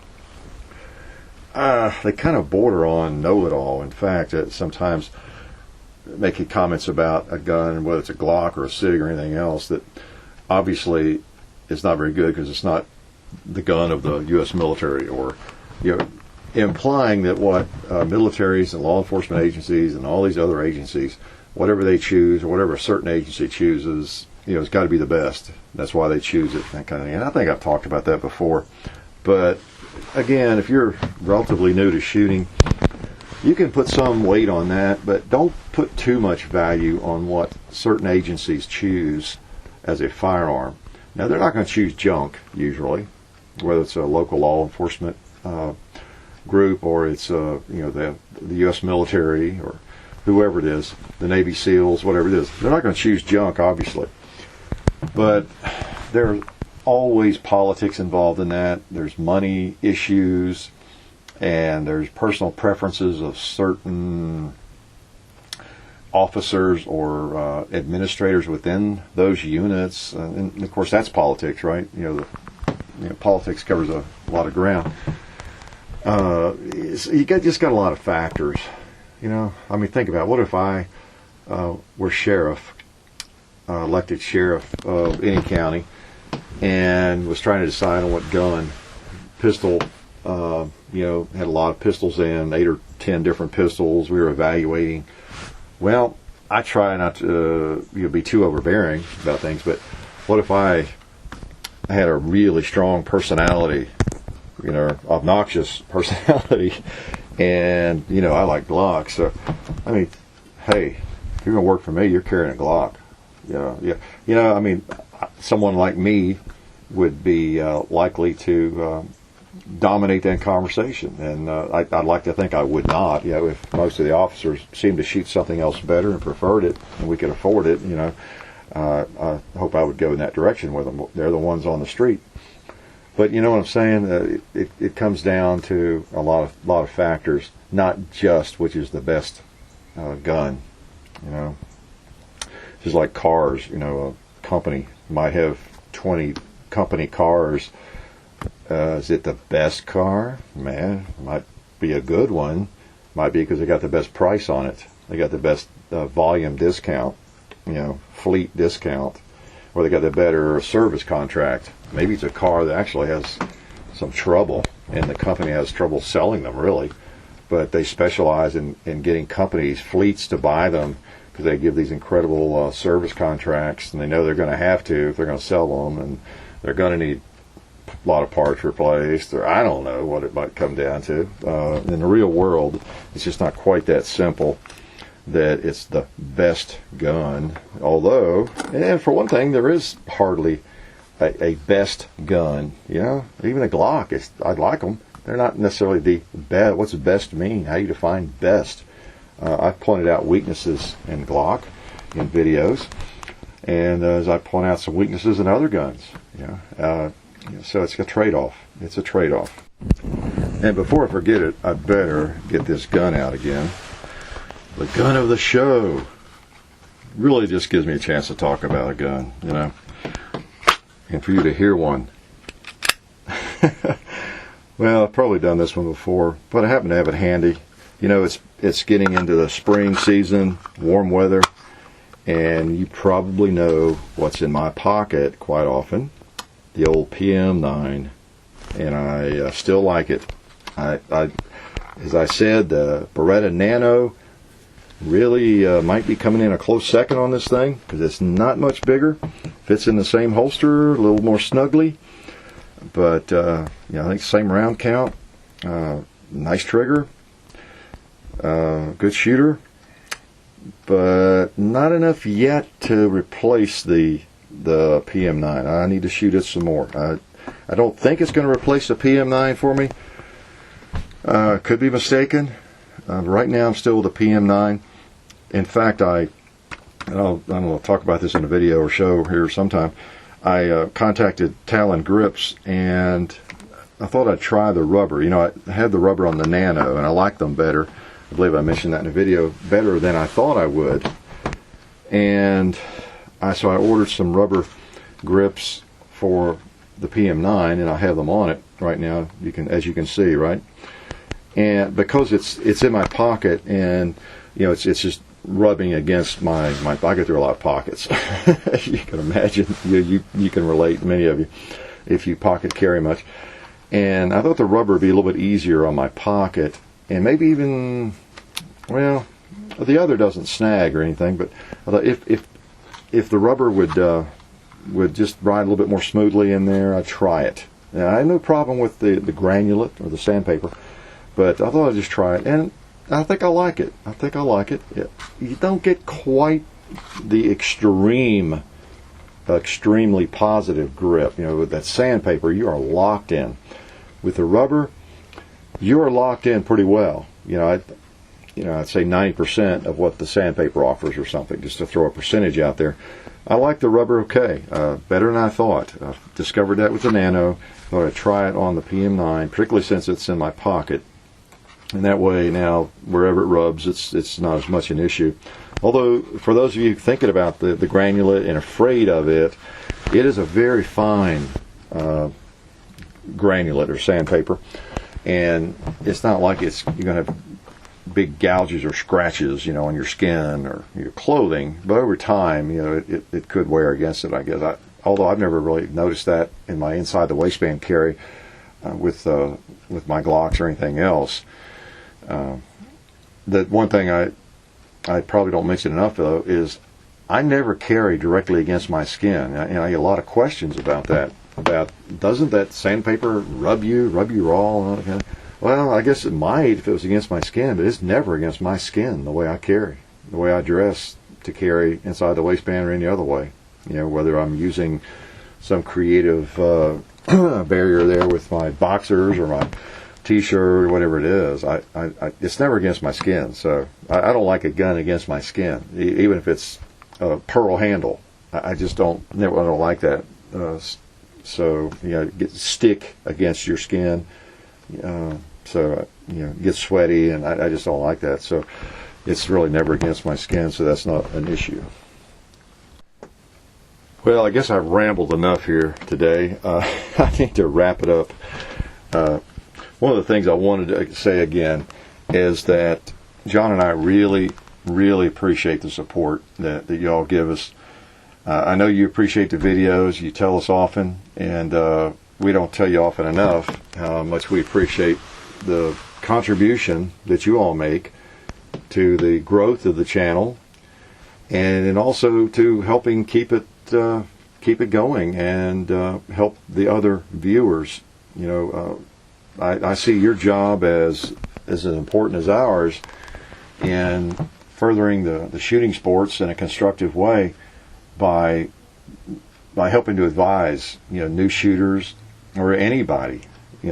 they kind of border on know-it-all. In fact, sometimes making comments about a gun, whether it's a Glock or a SIG or anything else, that obviously is not very good because it's not the gun of the U.S. military, or implying that what militaries and law enforcement agencies and all these other agencies, whatever they choose or whatever a certain agency chooses, it's got to be the best. That's why they choose it, that kind of thing. And I think I've talked about that before. But again, if you're relatively new to shooting, you can put some weight on that, but don't put too much value on what certain agencies choose as a firearm. Now, they're not going to choose junk, usually, whether it's a local law enforcement group or it's the U.S. military or whoever it is, the Navy SEALs, whatever it is. They're not going to choose junk, obviously. But there's always politics involved in that. There's money issues, and there's personal preferences of certain officers or administrators within those units. And of course, that's politics, right? Politics covers a lot of ground. You just got a lot of factors. Think about it. What if I were sheriff, elected sheriff of any county, and was trying to decide on what gun, pistol, had a lot of pistols in, 8 or 10 different pistols we were evaluating. Well, I try not to be too overbearing about things, but what if I had a really strong personality, obnoxious personality, and, I like Glocks. So, I mean, hey, if you're going to work for me, you're carrying a Glock. Someone like me would be likely to dominate that conversation, and I'd like to think I would not. If most of the officers seemed to shoot something else better and preferred it, and we could afford it, I hope I would go in that direction with them. They're the ones on the street. But you know what I'm saying? It comes down to a lot of factors, not just which is the best gun. Just like cars. A company might have 20 company cars. Is it the best car? Man, might be a good one. Might be because they got the best price on it. They got the best volume discount, fleet discount, or they got the better service contract. Maybe it's a car that actually has some trouble, and the company has trouble selling them, really. But they specialize in getting companies, fleets, to buy them because they give these incredible service contracts, and they know they're going to have to if they're going to sell them, and they're going to need a lot of parts replaced, or I don't know what it might come down to. In the real world, it's just not quite that simple that it's the best gun. Although, and for one thing, there is hardly a best gun. Even a Glock, I'd like them. They're not necessarily the best. What's best mean? How do you define best? I've pointed out weaknesses in Glock in videos, and as I point out some weaknesses in other guns. So it's a trade-off. It's a trade-off. And before I forget it, I better get this gun out again. The gun of the show. Really just gives me a chance to talk about a gun, and for you to hear one. Well, I've probably done this one before, but I happen to have it handy. It's getting into the spring season, warm weather, and you probably know what's in my pocket quite often. The old PM9, and I still like it. As I said, the Beretta Nano really might be coming in a close second on this thing because it's not much bigger. Fits in the same holster, a little more snugly, but I think same round count. Nice trigger, good shooter, but not enough yet to replace the PM9. I need to shoot it some more. I don't think it's going to replace the PM9 for me. Could be mistaken. Right now I'm still with the PM9. In fact, I'll talk about this in a video or show here sometime. I contacted Talon Grips, and I thought I'd try the rubber. I had the rubber on the Nano, and I liked them better. I believe I mentioned that in a video, better than I thought I would. And so I ordered some rubber grips for the PM9, and I have them on it right now. As you can see, right? And because it's in my pocket, and it's just rubbing against my I get through a lot of pockets. You can imagine. You can relate, many of you, if you pocket carry much. And I thought the rubber would be a little bit easier on my pocket, and maybe even, the other doesn't snag or anything, but I thought if the rubber would just ride a little bit more smoothly in there, I'd try it. Now, I have no problem with the granulate or the sandpaper, but I thought I'd just try it, and I think I like it. You don't get quite the extremely positive grip. With that sandpaper, you are locked in. With the rubber, you are locked in pretty well. I'd say 90% of what the sandpaper offers or something, just to throw a percentage out there. I like the rubber okay, better than I thought. I discovered that with the Nano. Thought I'd try it on the PM9, particularly since it's in my pocket. And that way now, wherever it rubs, it's not as much an issue. Although, for those of you thinking about the granulate and afraid of it, it is a very fine granulate or sandpaper. And it's not like you're going to have big gouges or scratches, on your skin or your clothing. But over time, it could wear against it, I guess. Although I've never really noticed that in my inside the waistband carry. with my Glocks or anything else. That one thing I probably don't mention enough though is I never carry directly against my skin. I get a lot of questions about that. About doesn't that sandpaper rub you raw and all that kind of. Well, I guess it might if it was against my skin, but it's never against my skin the way I carry, the way I dress to carry inside the waistband or any other way. Whether I'm using some creative barrier there with my boxers or my T-shirt or whatever it is, it's never against my skin. So I don't like a gun against my skin, even if it's a pearl handle. I just don't like that. So stick against your skin. Get sweaty, and I just don't like that. So it's really never against my skin, so that's not an issue. Well, I guess I've rambled enough here today. I need to wrap it up. One of the things I wanted to say again is that John and I really, really appreciate the support that y'all give us. I know you appreciate the videos. You tell us often, and we don't tell you often enough how much we appreciate the contribution that you all make to the growth of the channel, and also to helping keep it going and help the other viewers. I see your job as important as ours in furthering the shooting sports in a constructive way by helping to advise new shooters or anybody.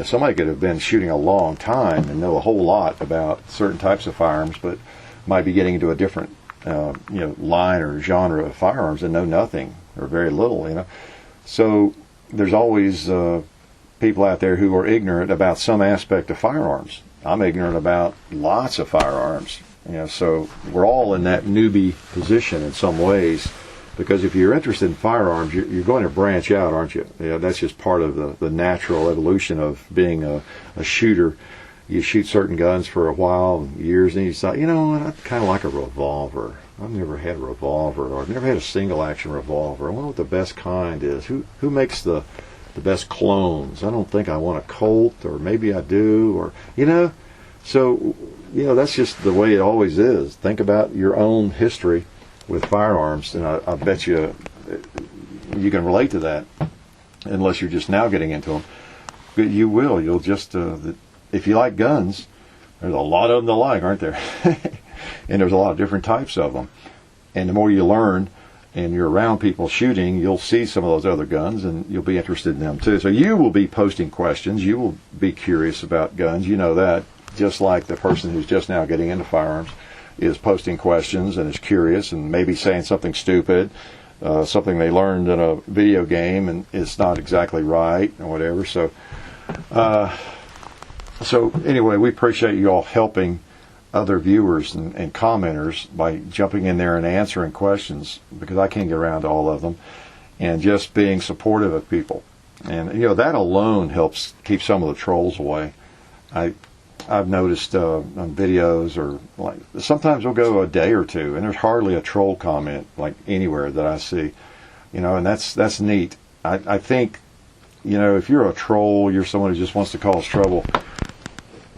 Somebody could have been shooting a long time and know a whole lot about certain types of firearms, but might be getting into a different line or genre of firearms and know nothing or very little. So there's always people out there who are ignorant about some aspect of firearms. I'm ignorant about lots of firearms. So we're all in that newbie position in some ways, because if you're interested in firearms, you're going to branch out, aren't you? That's just part of the natural evolution of being a shooter. You shoot certain guns for a while, years, and you decide, what, I kind of like a revolver. I've never had a revolver, or I've never had a single-action revolver. I wonder what the best kind is. Who makes the best clones? I don't think I want a Colt, or maybe I do, or So that's just the way it always is. Think about your own history with firearms, and I bet you can relate to that, unless you're just now getting into them. But you will. You'll just if you like guns, there's a lot of them to like, aren't there? And there's a lot of different types of them. And the more you learn and you're around people shooting, you'll see some of those other guns and you'll be interested in them too. So you will be posting questions. You will be curious about guns. You know that. Just like the person who's just now getting into firearms is posting questions and is curious and maybe saying something stupid, something they learned in a video game and it's not exactly right or whatever. So anyway, we appreciate you all helping other viewers and commenters by jumping in there and answering questions, because I can't get around to all of them, and just being supportive of people. And that alone helps keep some of the trolls away. I've noticed on videos, or like sometimes we'll go a day or two and there's hardly a troll comment like anywhere that I see, and that's neat. I think if you're a troll, you're someone who just wants to cause trouble,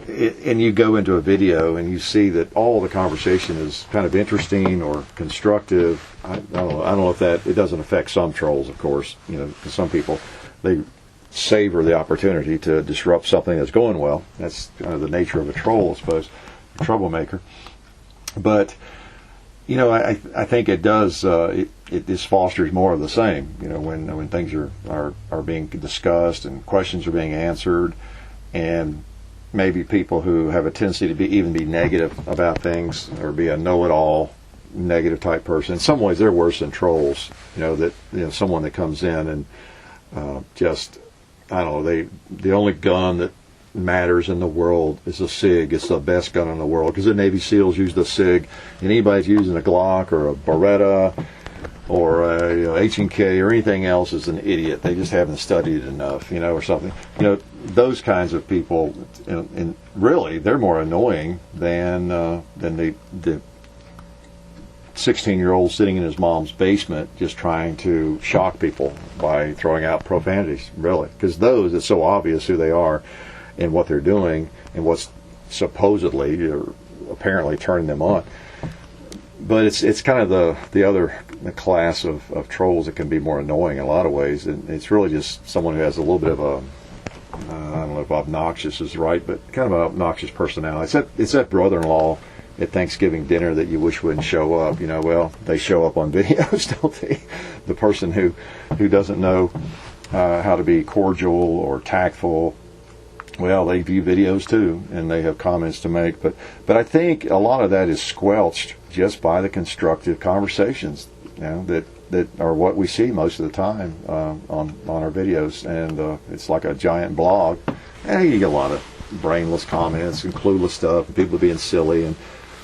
and you go into a video and you see that all the conversation is kind of interesting or constructive. I don't know if it doesn't affect some trolls, of course, because some people, they savor the opportunity to disrupt something that's going well. That's kind of the nature of a troll, I suppose, a troublemaker. But I think it does. It just fosters more of the same. When things are being discussed and questions are being answered, and maybe people who have a tendency to be negative about things or be a know-it-all negative type person. In some ways, they're worse than trolls. Someone that comes in and just, I don't know, the only gun that matters in the world is a SIG. It's the best gun in the world because the Navy SEALs use the SIG, and anybody's using a Glock or a Beretta or a H&K or anything else is an idiot. They just haven't studied it enough, or something. Those kinds of people, and really, they're more annoying than the 16-year-old sitting in his mom's basement just trying to shock people by throwing out profanities, really. Because those, it's so obvious who they are and what they're doing and what's supposedly or apparently turning them on. But it's kind of the other class of trolls that can be more annoying in a lot of ways. And it's really just someone who has a little bit of a, I don't know if obnoxious is right, but kind of an obnoxious personality. It's that brother-in-law at Thanksgiving dinner that you wish wouldn't show up. Well, they show up on videos, don't they? The person who doesn't know how to be cordial or tactful, well, they view videos too, and they have comments to make. But I think a lot of that is squelched just by the constructive conversations, that are what we see most of the time on our videos. And it's like a giant blog. And you get a lot of brainless comments and clueless stuff, and people being silly and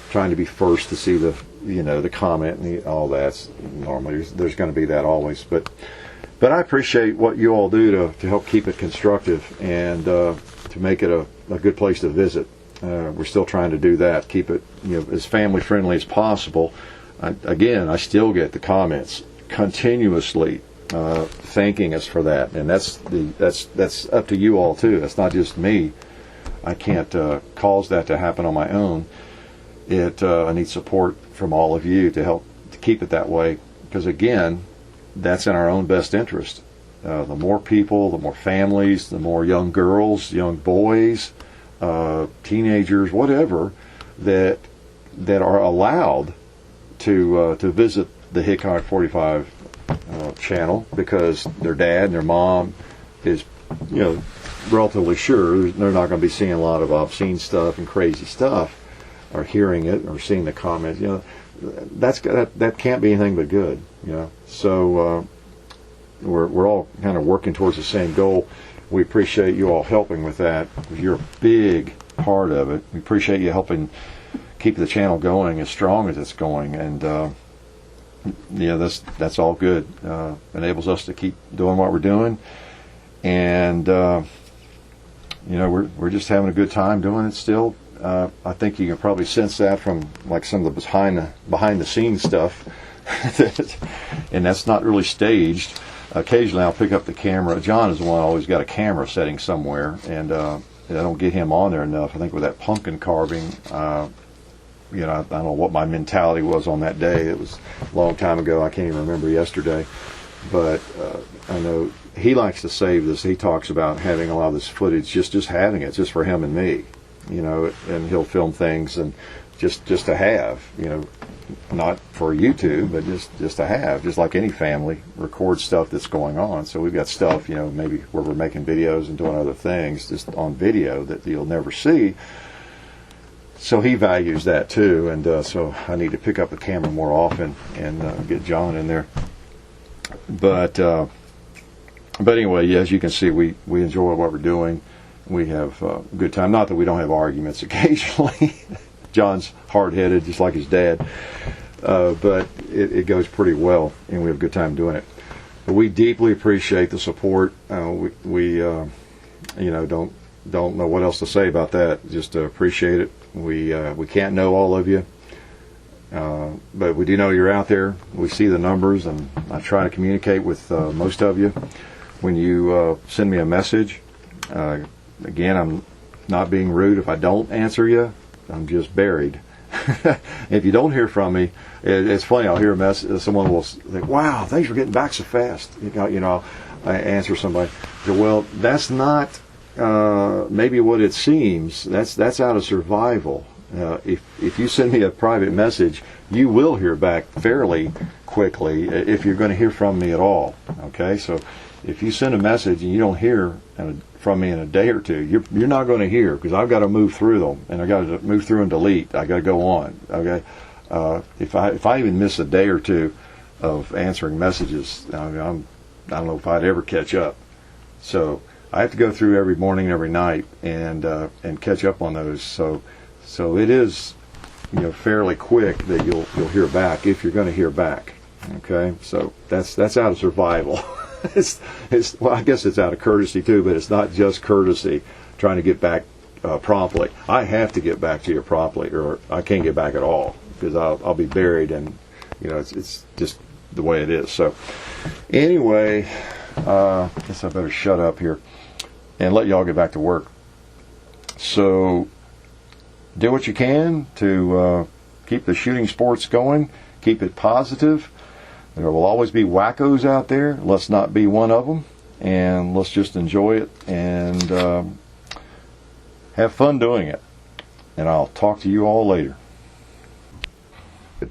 trying to be first to see the comment and all that's normally there's going to be that always. But I appreciate what you all do to help keep it constructive and to make it a good place to visit. We're still trying to do that, keep it as family friendly as possible. I still get the comments continuously thanking us for that, and that's up to you all too. That's not just me. I can't cause that to happen on my own. I need support from all of you to help to keep it that way, because again, that's in our own best interest. The more people, the more families, the more young girls, young boys, teenagers, whatever, that are allowed to visit the Hickok45 channel, because their dad and their mom is relatively sure they're not going to be seeing a lot of obscene stuff and crazy stuff, or hearing it or seeing the comments. That can't be anything but good. So we're all kind of working towards the same goal. We appreciate you all helping with that. You're a big part of it. We appreciate you helping keep the channel going as strong as it's going, and that's all good. Enables us to keep doing what we're doing, and we're just having a good time doing it still. I think you can probably sense that from like some of the behind the scenes stuff, and that's not really staged. Occasionally I'll pick up the camera. John is the one who always got a camera setting somewhere, and I don't get him on there enough. I think with that pumpkin carving, I don't know what my mentality was on that day. It was a long time ago. I can't even remember yesterday. But I know he likes to save this. He talks about having a lot of this footage, just having it, just for him and me. And he'll film things and just to have, not for YouTube, but just to have, just like any family, record stuff that's going on. So we've got stuff, maybe where we're making videos and doing other things just on video that you'll never see. So he values that too, and so I need to pick up a camera more often and get John in there. But anyway, as you can see, we enjoy what we're doing. We have a good time. Not that we don't have arguments occasionally. John's hard-headed, just like his dad, but it goes pretty well, and we have a good time doing it. But we deeply appreciate the support. We don't know what else to say about that. Just appreciate it. We can't know all of you, but we do know you're out there. We see the numbers, and I try to communicate with most of you. When you send me a message, again, I'm not being rude. If I don't answer you, I'm just buried. If you don't hear from me, it's funny. I'll hear a message. Someone will think, "Wow, thanks for getting back so fast." I answer somebody. Well, that's not maybe what it seems. That's out of survival. If you send me a private message, you will hear back fairly quickly if you're going to hear from me at all. Okay, so if you send a message and you don't hear from me in a day or two, you're not going to hear, because I've got to move through them, and I've got to move through and delete. I got to go on. Okay, if I even miss a day or two of answering messages, I don't know if I'd ever catch up. So I have to go through every morning and every night and catch up on those. So it is fairly quick that you'll hear back, if you're going to hear back. Okay, so that's out of survival. Well, I guess it's out of courtesy too, but it's not just courtesy trying to get back promptly. I have to get back to you promptly, or I can't get back at all, because I'll be buried, and it's just the way it is. So anyway, I guess I better shut up here and let y'all get back to work. So do what you can to keep the shooting sports going, keep it positive. There will always be wackos out there. Let's not be one of them, and let's just enjoy it and have fun doing it. And I'll talk to you all later.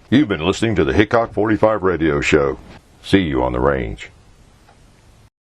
You've been listening to the Hickok45 radio show. See you on the range.